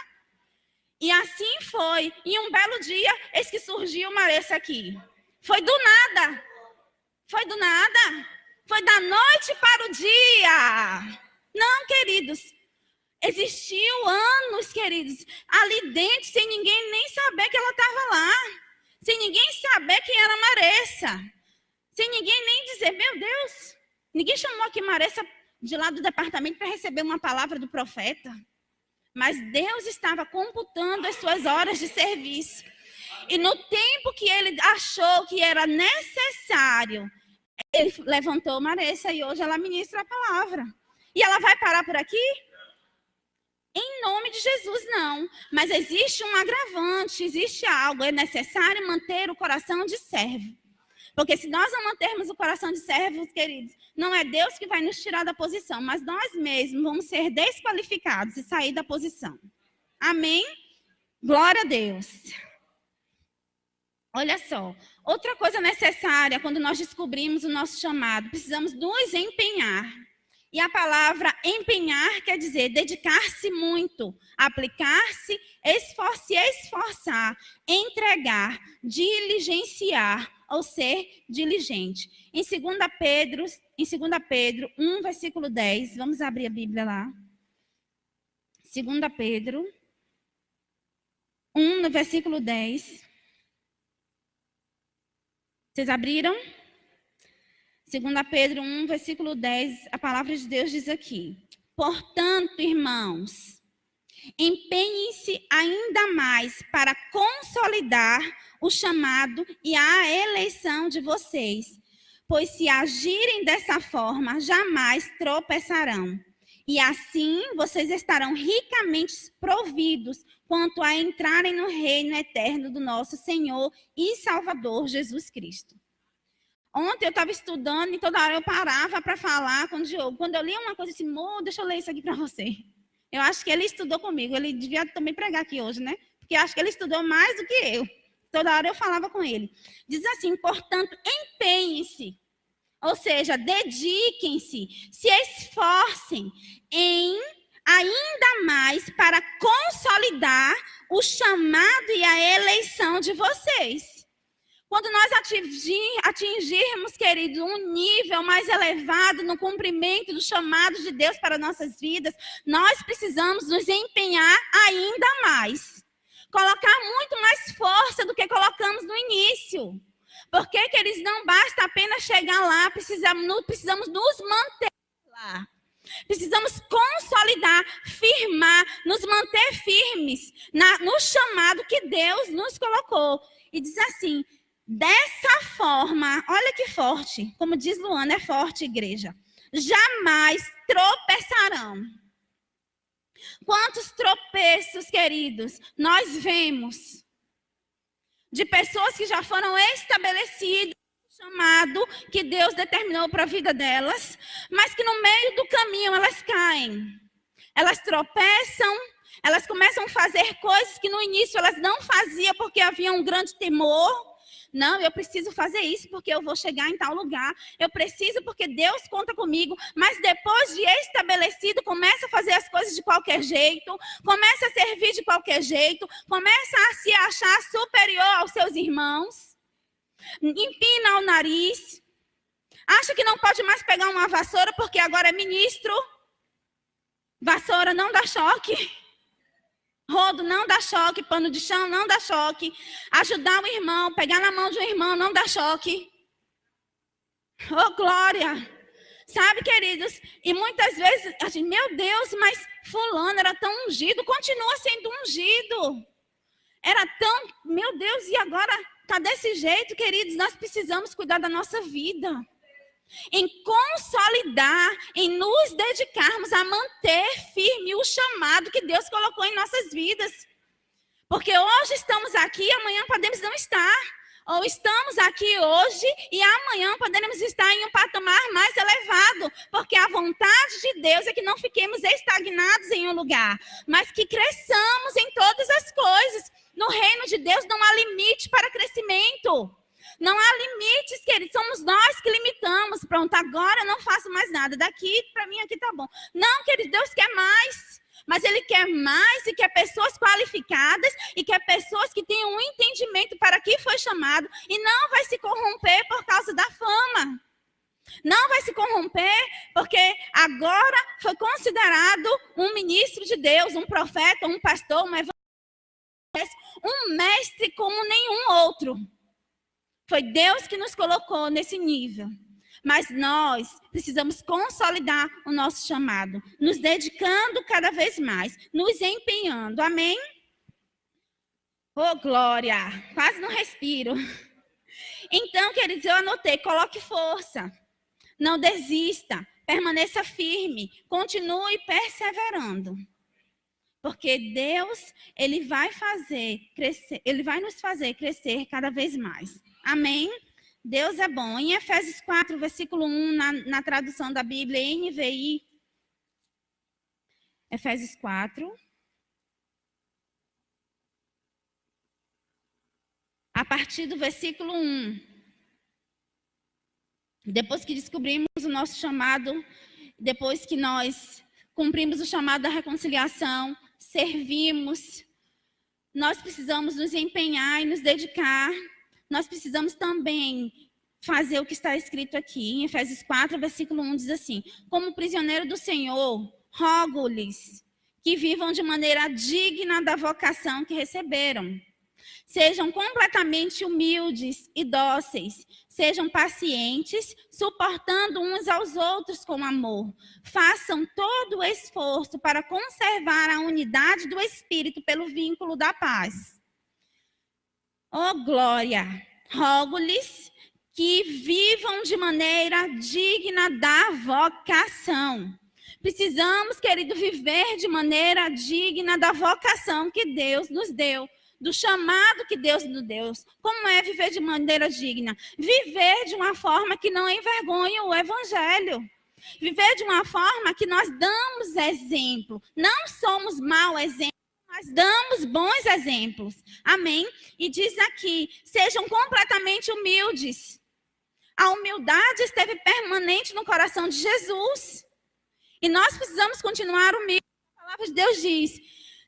E assim foi. E um belo dia, eis que surgiu Maressa aqui. Foi do nada. Foi do nada. Foi da noite para o dia. Não, queridos. Existiu anos, queridos, ali dentro, sem ninguém nem saber que ela estava lá. Sem ninguém saber quem era Maressa. Sem ninguém nem dizer, meu Deus, ninguém chamou aqui Maressa de lá do departamento para receber uma palavra do profeta. Mas Deus estava computando as suas horas de serviço. E no tempo que ele achou que era necessário, ele levantou Maressa e hoje ela ministra a palavra. E ela vai parar por aqui? Em nome de Jesus, não. Mas existe um agravante, existe algo. É necessário manter o coração de servo. Porque se nós não mantermos o coração de servos, queridos, não é Deus que vai nos tirar da posição, mas nós mesmos vamos ser desqualificados e sair da posição. Amém? Glória a Deus. Olha só, outra coisa necessária quando nós descobrimos o nosso chamado, precisamos nos empenhar. E a palavra empenhar quer dizer dedicar-se muito, aplicar-se, esforçar, entregar, diligenciar, ou ser diligente. Em 2 Pedro 1, versículo 10, vamos abrir a Bíblia lá. 2 Pedro 1, no versículo 10. Vocês abriram? 2 Pedro 1, versículo 10, a palavra de Deus diz aqui: portanto, irmãos, empenhem-se ainda mais para consolidar o chamado e a eleição de vocês, pois se agirem dessa forma, jamais tropeçarão. E assim vocês estarão ricamente providos quanto a entrarem no reino eterno do nosso Senhor e Salvador Jesus Cristo. Ontem eu estava estudando e toda hora eu parava para falar com o Diogo. Quando eu li uma coisa assim, deixa eu ler isso aqui para você. Eu acho que ele estudou comigo. Ele devia também pregar aqui hoje, né? Porque eu acho que ele estudou mais do que eu. Toda hora eu falava com ele. Diz assim, portanto, empenhem-se. Ou seja, dediquem-se, se esforcem em ainda mais para consolidar o chamado e a eleição de vocês. Quando nós atingirmos, queridos, um nível mais elevado no cumprimento do chamado de Deus para nossas vidas, nós precisamos nos empenhar ainda mais. Colocar muito mais força do que colocamos no início. Porque, queridos, não basta apenas chegar lá, precisamos nos manter lá. Precisamos consolidar, firmar, nos manter firmes no chamado que Deus nos colocou. E diz assim, dessa forma, olha que forte, como diz Luana, é forte, igreja. Jamais tropeçarão. Quantos tropeços, queridos, nós vemos de pessoas que já foram estabelecidas no chamado que Deus determinou para a vida delas, mas que no meio do caminho elas caem. Elas tropeçam, elas começam a fazer coisas que no início elas não faziam porque havia um grande temor. Não, eu preciso fazer isso porque eu vou chegar em tal lugar. Eu preciso porque Deus conta comigo. Mas depois de estabelecido, começa a fazer as coisas de qualquer jeito. Começa a servir de qualquer jeito. Começa a se achar superior aos seus irmãos. Empina o nariz. Acha que não pode mais pegar uma vassoura porque agora é ministro. Vassoura não dá choque. Rodo não dá choque, pano de chão não dá choque. Ajudar o irmão, pegar na mão de um irmão não dá choque. Oh, glória! Sabe, queridos? E muitas vezes, a gente, meu Deus, mas fulano era tão ungido, continua sendo ungido. Era tão, meu Deus, e agora está desse jeito, queridos? Nós precisamos cuidar da nossa vida. Em consolidar, em nos dedicarmos a manter firme o chamado que Deus colocou em nossas vidas. Porque hoje estamos aqui, amanhã podemos não estar. Ou estamos aqui hoje e amanhã poderemos estar em um patamar mais elevado. Porque a vontade de Deus é que não fiquemos estagnados em um lugar, mas que cresçamos em todas as coisas. No reino de Deus não há limite para crescimento. Não há limites, queridos. Somos nós que limitamos. Pronto, agora eu não faço mais nada. Daqui para mim aqui tá bom. Não, querido, Deus quer mais. Mas Ele quer mais e quer pessoas qualificadas e quer pessoas que tenham um entendimento para que foi chamado e não vai se corromper por causa da fama. Não vai se corromper porque agora foi considerado um ministro de Deus, um profeta, um pastor, um evangelista, um mestre como nenhum outro. Foi Deus que nos colocou nesse nível. Mas nós precisamos consolidar o nosso chamado, nos dedicando cada vez mais, nos empenhando. Amém? Oh, glória! Quase não respiro. Então, queridos, eu anotei, coloque força. Não desista, permaneça firme, continue perseverando. Porque Deus, Ele vai fazer crescer, Ele vai nos fazer crescer cada vez mais. Amém? Deus é bom. Em Efésios 4, versículo 1, na tradução da Bíblia, NVI. Efésios 4. A partir do versículo 1. Depois que descobrimos o nosso chamado, depois que nós cumprimos o chamado da reconciliação, servimos, nós precisamos nos empenhar e nos dedicar. Nós precisamos também fazer o que está escrito aqui. Em Efésios 4, versículo 1, diz assim: como prisioneiro do Senhor, rogo-lhes que vivam de maneira digna da vocação que receberam. Sejam completamente humildes e dóceis. Sejam pacientes, suportando uns aos outros com amor. Façam todo o esforço para conservar a unidade do Espírito pelo vínculo da paz. Oh, glória! Rogo-lhes que vivam de maneira digna da vocação. Precisamos, querido, viver de maneira digna da vocação que Deus nos deu, do chamado que Deus nos deu. Como é viver de maneira digna? Viver de uma forma que não envergonhe o Evangelho. Viver de uma forma que nós damos exemplo. Não somos mau exemplo. Nós damos bons exemplos. Amém? E diz aqui, sejam completamente humildes. A humildade esteve permanente no coração de Jesus. E nós precisamos continuar humildes. A palavra de Deus diz,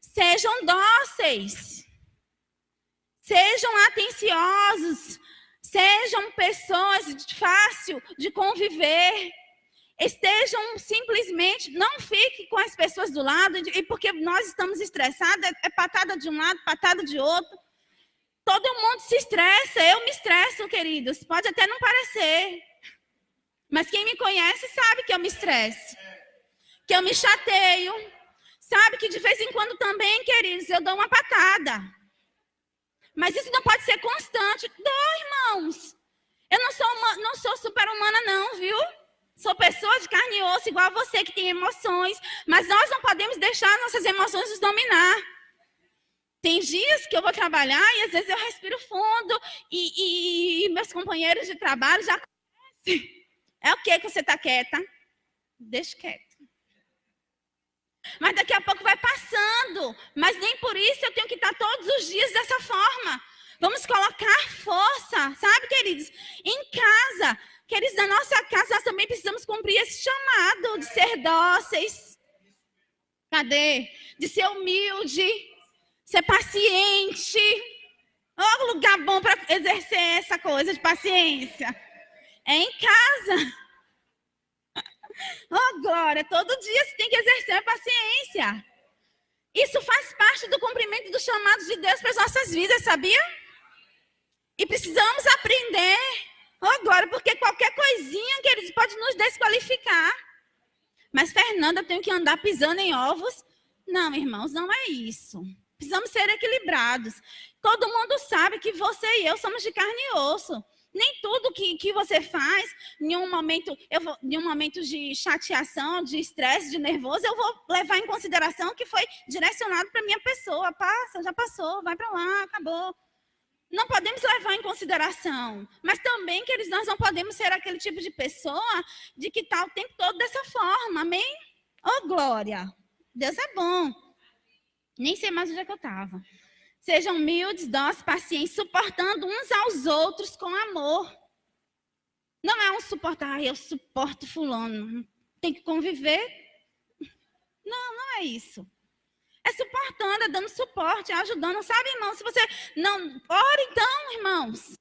sejam dóceis. Sejam atenciosos. Sejam pessoas fácil de conviver. Estejam simplesmente, não fique com as pessoas do lado, e porque nós estamos estressados, é patada de um lado, patada de outro. Todo mundo se estressa, eu me estresso, queridos. Pode até não parecer, mas quem me conhece sabe que eu me estresso, que eu me chateio. Sabe que de vez em quando também, queridos, eu dou uma patada. Mas isso não pode ser constante. Irmãos. Eu não sou super-humana não, viu? Sou pessoa de carne e osso, igual a você, que tem emoções. Mas nós não podemos deixar nossas emoções nos dominar. Tem dias que eu vou trabalhar e às vezes eu respiro fundo. E meus companheiros de trabalho já conhecem. É o que você está quieta? Deixa quieto. Mas daqui a pouco vai passando. Mas nem por isso eu tenho que estar todos os dias dessa forma. Vamos colocar força, sabe, queridos? Em casa. Queridos, na nossa casa, nós também precisamos cumprir esse chamado de ser dóceis. Cadê? De ser humilde, ser paciente. Oh, lugar bom para exercer essa coisa de paciência. É em casa. Oh, glória, todo dia você tem que exercer a paciência. Isso faz parte do cumprimento dos chamados de Deus para as nossas vidas, sabia? E precisamos aprender. Oh, glória, porque qualquer coisinha, queridos, pode nos desqualificar. Mas, Fernanda, eu tenho que andar pisando em ovos? Não, irmãos, não é isso. Precisamos ser equilibrados. Todo mundo sabe que você e eu somos de carne e osso. Nem tudo que você faz, em um momento de chateação, de estresse, de nervoso, eu vou levar em consideração que foi direcionado para a minha pessoa. Passa, já passou, vai para lá, acabou. Não podemos levar em consideração. Mas também, queridos, nós não podemos ser aquele tipo de pessoa de que está o tempo todo dessa forma. Amém? Oh, glória! Deus é bom. Nem sei mais onde é que eu estava. Sejam humildes, dóceis, pacientes, suportando uns aos outros com amor. Não é um suportar, eu suporto fulano. Tem que conviver. Não é isso. É suportando, é dando suporte, é ajudando. Sabe, irmão, se você não... Ora então, irmãos.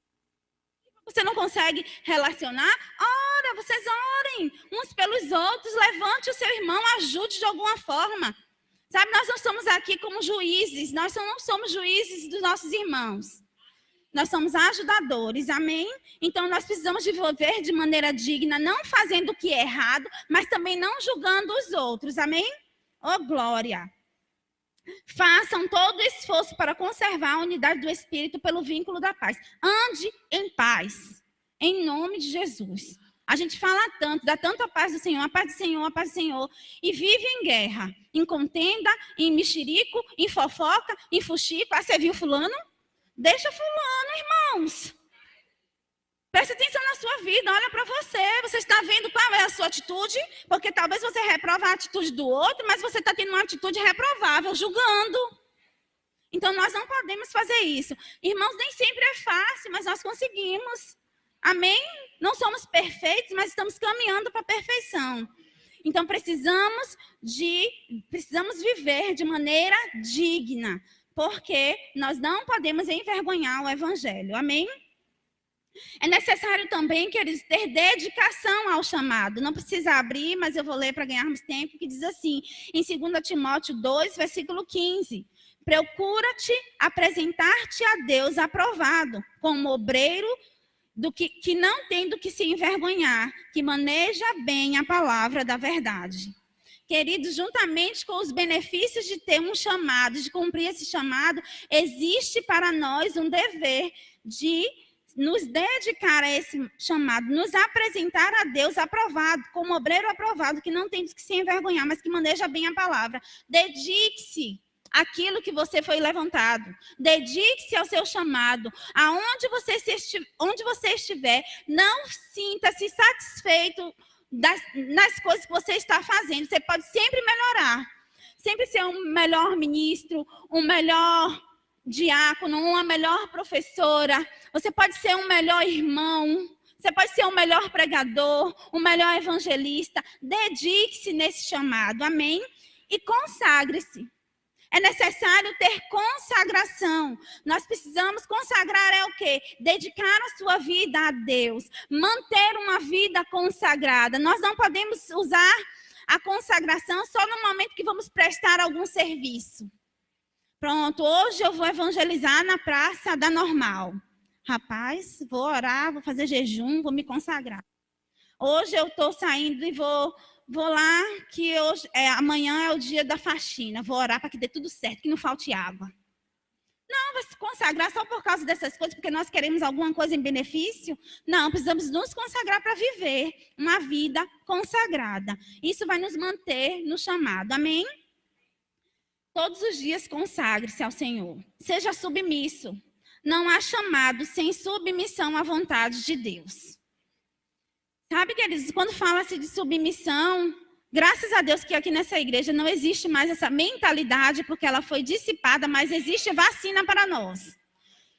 Você não consegue relacionar? Ora, vocês orem uns pelos outros. Levante o seu irmão, ajude de alguma forma. Sabe, nós não somos aqui como juízes. Nós não somos juízes dos nossos irmãos. Nós somos ajudadores, amém? Então, nós precisamos viver de maneira digna, não fazendo o que é errado, mas também não julgando os outros, amém? Oh, glória! Façam todo o esforço para conservar a unidade do Espírito pelo vínculo da paz. Ande em paz, em nome de Jesus. A gente fala tanto, dá tanto a paz do Senhor, a paz do Senhor, a paz do Senhor, e vive em guerra, em contenda, em mexerico, em fofoca, em fuxico. Ah, você viu fulano? Deixa fulano, irmãos. Preste atenção na sua vida, olha para você. Você está vendo qual é a sua atitude? Porque talvez você reprova a atitude do outro, mas você está tendo uma atitude reprovável, julgando. Então, nós não podemos fazer isso. Irmãos, nem sempre é fácil, mas nós conseguimos. Amém? Não somos perfeitos, mas estamos caminhando para a perfeição. Então, precisamos viver de maneira digna, porque nós não podemos envergonhar o Evangelho. Amém? É necessário também, queridos, ter dedicação ao chamado. Não precisa abrir, mas eu vou ler para ganharmos tempo, que diz assim, em 2 Timóteo 2, versículo 15. Procura-te apresentar-te a Deus aprovado, como obreiro que não tem do que se envergonhar, que maneja bem a palavra da verdade. Queridos, juntamente com os benefícios de ter um chamado, de cumprir esse chamado, existe para nós um dever de nos dedicar a esse chamado, nos apresentar a Deus aprovado, como obreiro aprovado, que não tem que se envergonhar, mas que maneja bem a palavra. Dedique-se àquilo que você foi levantado. Dedique-se ao seu chamado. Onde você estiver, não sinta-se satisfeito nas coisas que você está fazendo. Você pode sempre melhorar. Sempre ser um melhor ministro, um melhor diácono, uma melhor professora. Você pode ser um melhor irmão. Você pode ser um melhor pregador, um melhor evangelista. Dedique-se nesse chamado, amém? E consagre-se. É necessário ter consagração. Nós precisamos consagrar é o quê? Dedicar a sua vida a Deus. Manter uma vida consagrada. Nós não podemos usar a consagração só no momento que vamos prestar algum serviço. Pronto, hoje eu vou evangelizar na praça da Normal. Rapaz, vou orar, vou fazer jejum, vou me consagrar. Hoje eu estou saindo e vou lá, que amanhã é o dia da faxina. Vou orar para que dê tudo certo, que não falte água. Não, vai se consagrar só por causa dessas coisas, porque nós queremos alguma coisa em benefício? Não, precisamos nos consagrar para viver uma vida consagrada. Isso vai nos manter no chamado, amém? Todos os dias consagre-se ao Senhor. Seja submisso. Não há chamado sem submissão à vontade de Deus. Sabe, queridos, quando fala-se de submissão, graças a Deus que aqui nessa igreja não existe mais essa mentalidade, porque ela foi dissipada, mas existe vacina para nós.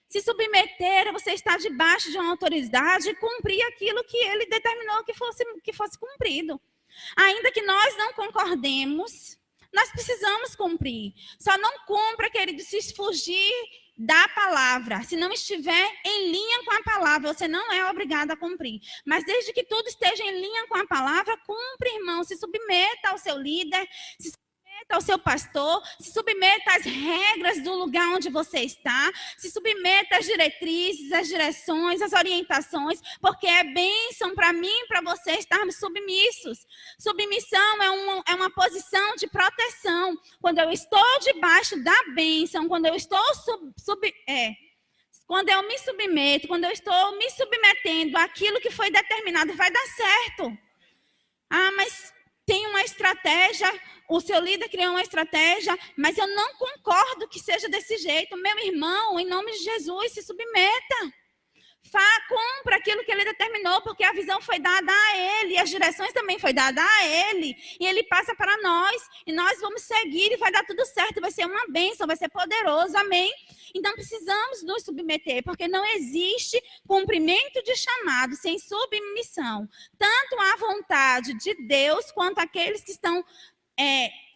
Se submeter, você está debaixo de uma autoridade e cumprir aquilo que ele determinou que fosse cumprido. Ainda que nós não concordemos, nós precisamos cumprir. Só não cumpra, querido, se fugir da palavra. Se não estiver em linha com a palavra, você não é obrigado a cumprir. Mas desde que tudo esteja em linha com a palavra, cumpre, irmão. Se submeta ao seu líder, se submeta ao seu pastor, se submeta às regras do lugar onde você está, se submeta às diretrizes, às direções, às orientações, porque é bênção para mim e para você estarmos submissos. Submissão é uma posição de proteção. Quando eu estou debaixo da bênção, quando eu estou quando eu me submeto, quando eu estou me submetendo àquilo que foi determinado, vai dar certo. Ah, mas tem uma estratégia, o seu líder criou uma estratégia, mas eu não concordo que seja desse jeito. Meu irmão, em nome de Jesus, se submeta. Cumpra aquilo que ele determinou, porque a visão foi dada a ele, e as direções também foi dada a ele, e ele passa para nós, e nós vamos seguir, e vai dar tudo certo, vai ser uma bênção, vai ser poderoso, amém? Então precisamos nos submeter, porque não existe cumprimento de chamado sem submissão, tanto à vontade de Deus, quanto àqueles que estão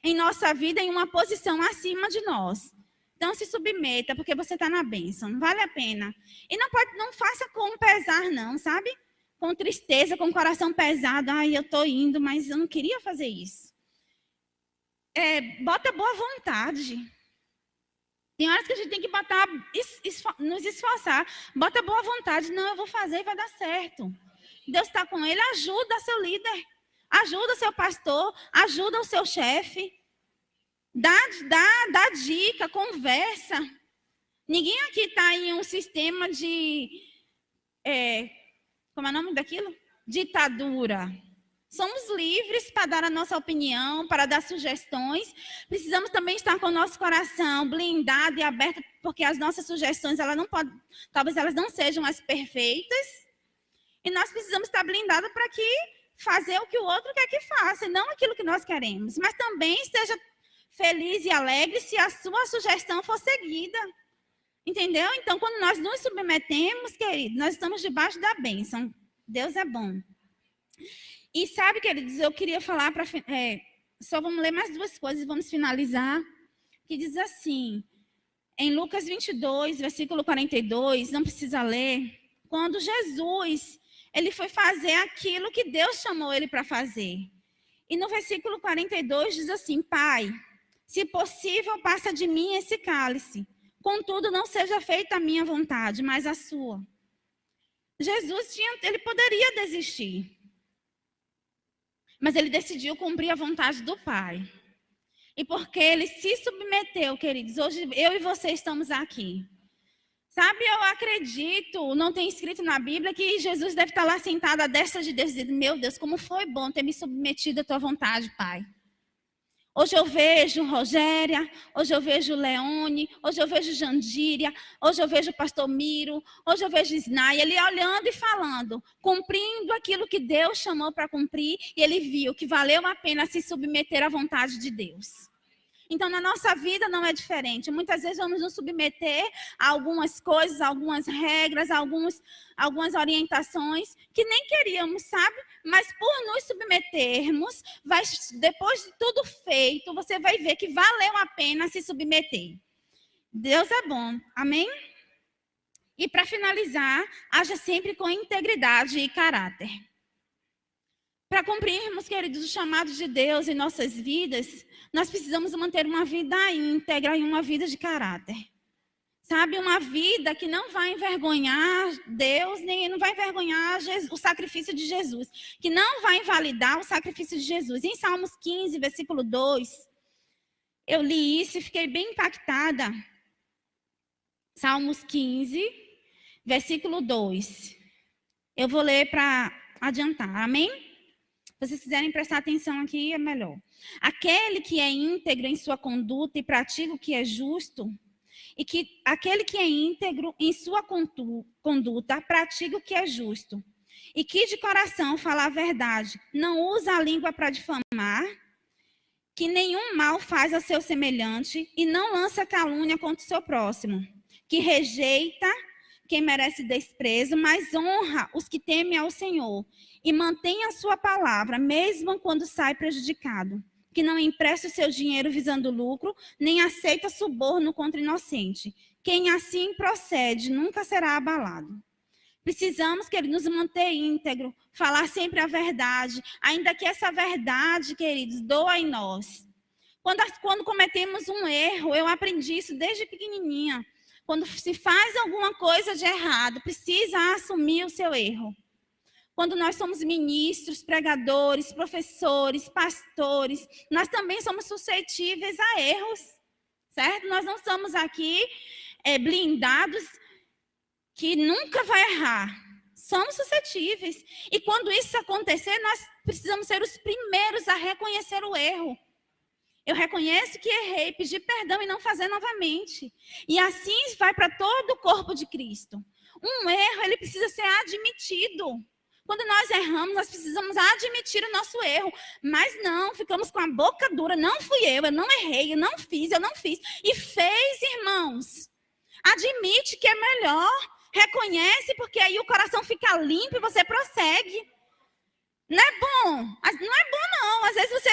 em nossa vida em uma posição acima de nós. Então, se submeta, porque você está na bênção. Não vale a pena. E não faça com pesar, não, sabe? Com tristeza, com o coração pesado. Ai, eu estou indo, mas eu não queria fazer isso. Bota boa vontade. Tem horas que a gente tem que nos esforçar. Bota boa vontade. Não, eu vou fazer e vai dar certo. Deus está com ele. Ajuda seu líder. Ajuda seu pastor. Ajuda o seu chefe. Dá dica, conversa. Ninguém aqui está em um sistema de... como é o nome daquilo? Ditadura. Somos livres para dar a nossa opinião, para dar sugestões. Precisamos também estar com o nosso coração blindado e aberto, porque as nossas sugestões, talvez elas não sejam as perfeitas. E nós precisamos estar blindados para fazer o que o outro quer que faça, e não aquilo que nós queremos. Mas também esteja feliz e alegre se a sua sugestão for seguida. Entendeu? Então, quando nós nos submetemos, querido, nós estamos debaixo da bênção. Deus é bom. E sabe, queridos, eu queria falar para... só vamos ler mais duas coisas e vamos finalizar. Que diz assim, em Lucas 22, versículo 42, não precisa ler, quando Jesus, ele foi fazer aquilo que Deus chamou ele para fazer. E no versículo 42 diz assim, Pai, se possível, passa de mim esse cálice. Contudo, não seja feita a minha vontade, mas a sua. Jesus ele poderia desistir. Mas ele decidiu cumprir a vontade do Pai. E porque ele se submeteu, queridos, hoje eu e você estamos aqui. Sabe, eu acredito, não tem escrito na Bíblia, que Jesus deve estar lá sentado à destra de Deus, dizendo, meu Deus, como foi bom ter me submetido à tua vontade, Pai. Hoje eu vejo Rogéria, hoje eu vejo Leone, hoje eu vejo Jandíria, hoje eu vejo o pastor Miro, hoje eu vejo Isnai, ele olhando e falando, cumprindo aquilo que Deus chamou para cumprir, e ele viu que valeu a pena se submeter à vontade de Deus. Então, na nossa vida não é diferente. Muitas vezes vamos nos submeter a algumas coisas, a algumas regras, a algumas orientações que nem queríamos, sabe? Mas por nos submetermos, depois de tudo feito, você vai ver que valeu a pena se submeter. Deus é bom. Amém? E para finalizar, haja sempre com integridade e caráter. Para cumprirmos, queridos, o chamado de Deus em nossas vidas, nós precisamos manter uma vida íntegra e uma vida de caráter. Sabe, uma vida que não vai envergonhar Deus, nem não vai envergonhar o sacrifício de Jesus. Que não vai invalidar o sacrifício de Jesus. Em Salmos 15, versículo 2, eu li isso e fiquei bem impactada. Salmos 15, versículo 2. Eu vou ler para adiantar, amém? Se vocês quiserem prestar atenção aqui, é melhor. Aquele que é íntegro em sua conduta e pratica o que é justo, e que aquele que é íntegro em sua conduta pratica o que é justo, e que de coração fala a verdade, não usa a língua para difamar, que nenhum mal faz ao seu semelhante e não lança calúnia contra o seu próximo, que rejeita quem merece desprezo, mas honra os que temem ao Senhor e mantém a sua palavra, mesmo quando sai prejudicado, que não empresta o seu dinheiro visando lucro, nem aceita suborno contra inocente. Quem assim procede nunca será abalado. Precisamos, queridos, nos manter íntegro, falar sempre a verdade, ainda que essa verdade, queridos, doa em nós. Quando cometemos um erro, eu aprendi isso desde pequenininha. Quando se faz alguma coisa de errado, precisa assumir o seu erro. Quando nós somos ministros, pregadores, professores, pastores, nós também somos suscetíveis a erros, certo? Nós não estamos aqui blindados que nunca vai errar. Somos suscetíveis. E quando isso acontecer, nós precisamos ser os primeiros a reconhecer o erro. Eu reconheço que errei, pedir perdão e não fazer novamente. E assim vai para todo o corpo de Cristo. Um erro, ele precisa ser admitido. Quando nós erramos, nós precisamos admitir o nosso erro. Mas não, ficamos com a boca dura. Não fui eu não errei, eu não fiz. E fez, irmãos. Admite que é melhor. Reconhece, porque aí o coração fica limpo e você prossegue. Não é bom. Não é bom, não. Às vezes você...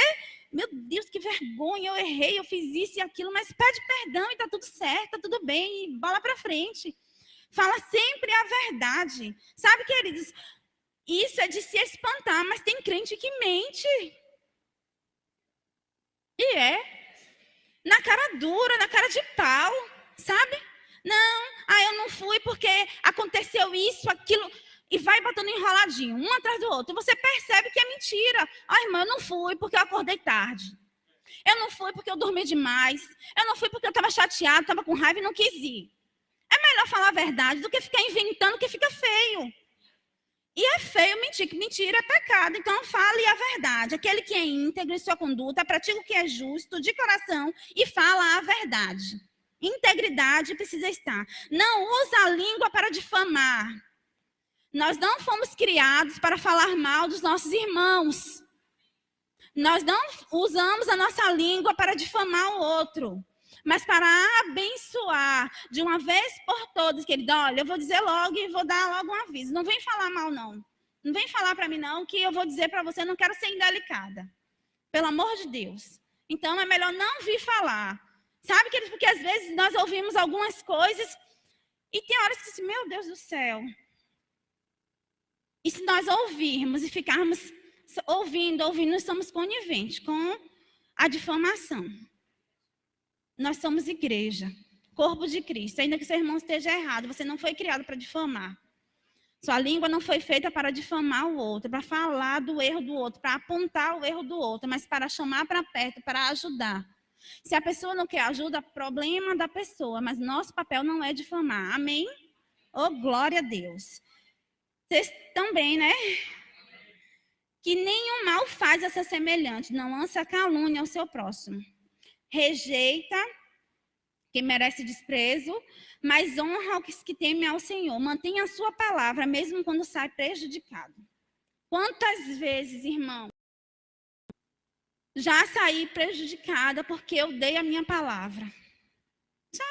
Meu Deus, que vergonha, eu errei, eu fiz isso e aquilo, mas pede perdão e está tudo certo, está tudo bem, e bola para frente. Fala sempre a verdade. Sabe, queridos, isso é de se espantar, mas tem crente que mente. E na cara dura, na cara de pau, sabe? Não, eu não fui porque aconteceu isso, aquilo... E vai botando enroladinho, um atrás do outro. E você percebe que é mentira. Irmã, eu não fui porque eu acordei tarde. Eu não fui porque eu dormi demais. Eu não fui porque eu estava chateado, estava com raiva e não quis ir. É melhor falar a verdade do que ficar inventando que fica feio. E é feio mentir, que mentira é pecado. Então fale a verdade. Aquele que é íntegro em sua conduta, pratica o que é justo de coração e fala a verdade. Integridade precisa estar. Não usa a língua para difamar. Nós não fomos criados para falar mal dos nossos irmãos. Nós não usamos a nossa língua para difamar o outro, mas para abençoar de uma vez por todas, querido. Olha, eu vou dizer logo e vou dar logo um aviso. Não vem falar mal, não. Não vem falar para mim, não, que eu vou dizer para você, não quero ser indelicada. Pelo amor de Deus. Então, é melhor não vir falar. Sabe, queridos, porque às vezes nós ouvimos algumas coisas e tem horas que, meu Deus do céu... E se nós ouvirmos e ficarmos ouvindo, nós somos coniventes com a difamação. Nós somos igreja, corpo de Cristo. Ainda que seu irmão esteja errado, você não foi criado para difamar. Sua língua não foi feita para difamar o outro, para falar do erro do outro, para apontar o erro do outro, mas para chamar para perto, para ajudar. Se a pessoa não quer ajuda, problema da pessoa, mas nosso papel não é difamar. Amém? Oh, glória a Deus. Vocês também, né? Que nenhum mal faz a seu semelhante, não lança calúnia ao seu próximo. Rejeita quem merece desprezo, mas honra os que temem ao Senhor. Mantenha a sua palavra, mesmo quando sai prejudicado. Quantas vezes, irmão, já saí prejudicada porque eu dei a minha palavra? Já.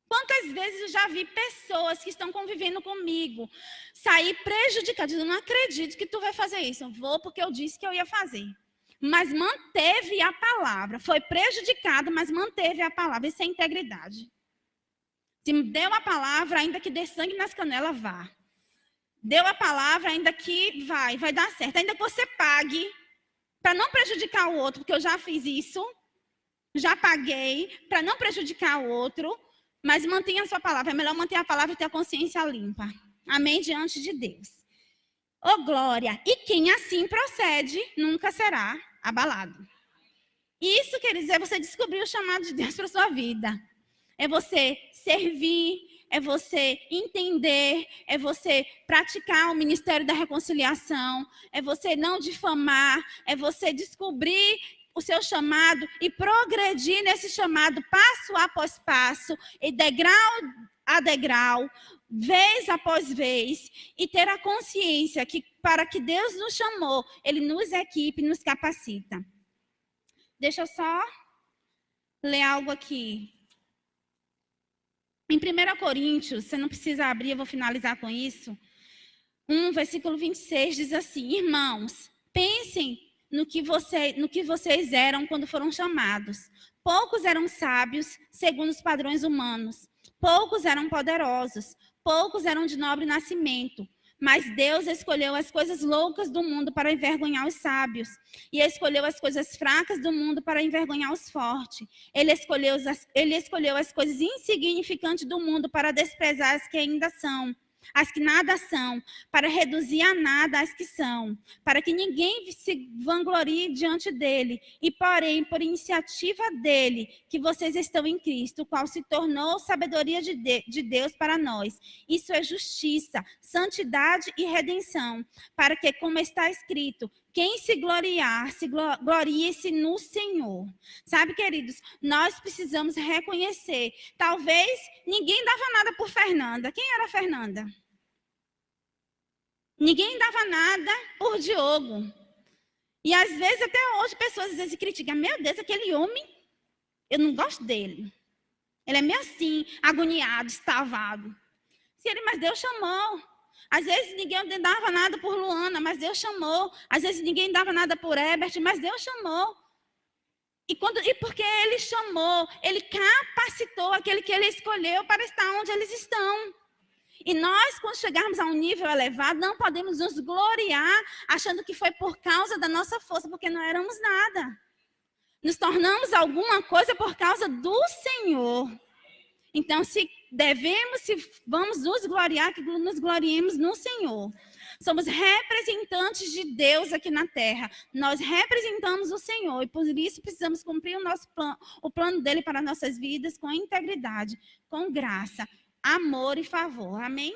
Quantas vezes eu já vi pessoas que estão convivendo comigo sair prejudicadas? Eu não acredito que tu vai fazer isso. Eu vou porque eu disse que eu ia fazer. Mas manteve a palavra. Foi prejudicado, mas manteve a palavra. Isso é integridade. Se deu a palavra, ainda que dê sangue nas canelas, vá. Deu a palavra, ainda que vai dar certo. Ainda que você pague para não prejudicar o outro, porque eu já fiz isso. Já paguei para não prejudicar o outro. Mas mantenha a sua palavra. É melhor manter a palavra e ter a consciência limpa. Amém? Diante de Deus. Oh, glória. E quem assim procede, nunca será abalado. Isso, quer dizer, é você descobrir o chamado de Deus para a sua vida. É você servir, é você entender, é você praticar o ministério da reconciliação, é você não difamar, é você descobrir o seu chamado e progredir nesse chamado passo após passo, e degrau a degrau, vez após vez, e ter a consciência que para que Deus nos chamou, Ele nos equipe, nos capacita. Deixa eu só ler algo aqui. Em 1 Coríntios, você não precisa abrir, eu vou finalizar com isso. 1, versículo 26 diz assim: irmãos, pensem no que vocês eram quando foram chamados. Poucos eram sábios, segundo os padrões humanos. Poucos eram poderosos. Poucos eram de nobre nascimento. Mas Deus escolheu as coisas loucas do mundo para envergonhar os sábios. E escolheu as coisas fracas do mundo para envergonhar os fortes. Ele escolheu as coisas insignificantes do mundo para desprezar as que ainda são. As que nada são, para reduzir a nada as que são, para que ninguém se vanglorie diante dele, e porém, por iniciativa dele, que vocês estão em Cristo, o qual se tornou sabedoria de Deus para nós. Isso é justiça, santidade e redenção, para que, como está escrito, quem se gloriar, glorie-se no Senhor. Sabe, queridos, nós precisamos reconhecer. Talvez ninguém dava nada por Fernanda. Quem era Fernanda? Ninguém dava nada por Diogo. E às vezes, até hoje, pessoas às vezes criticam. Meu Deus, aquele homem, eu não gosto dele. Ele é meio assim, agoniado, estavado. Mas Deus chamou. Às vezes ninguém dava nada por Luana, mas Deus chamou. Às vezes ninguém dava nada por Herbert, mas Deus chamou. E porque Ele chamou, Ele capacitou aquele que Ele escolheu para estar onde eles estão. E nós, quando chegarmos a um nível elevado, não podemos nos gloriar achando que foi por causa da nossa força, porque não éramos nada. Nos tornamos alguma coisa por causa do Senhor. Então, se vamos nos gloriar, que nos gloriemos no Senhor. Somos representantes de Deus aqui na terra. Nós representamos o Senhor e por isso precisamos cumprir o plano dele para nossas vidas com integridade, com graça, amor e favor. Amém?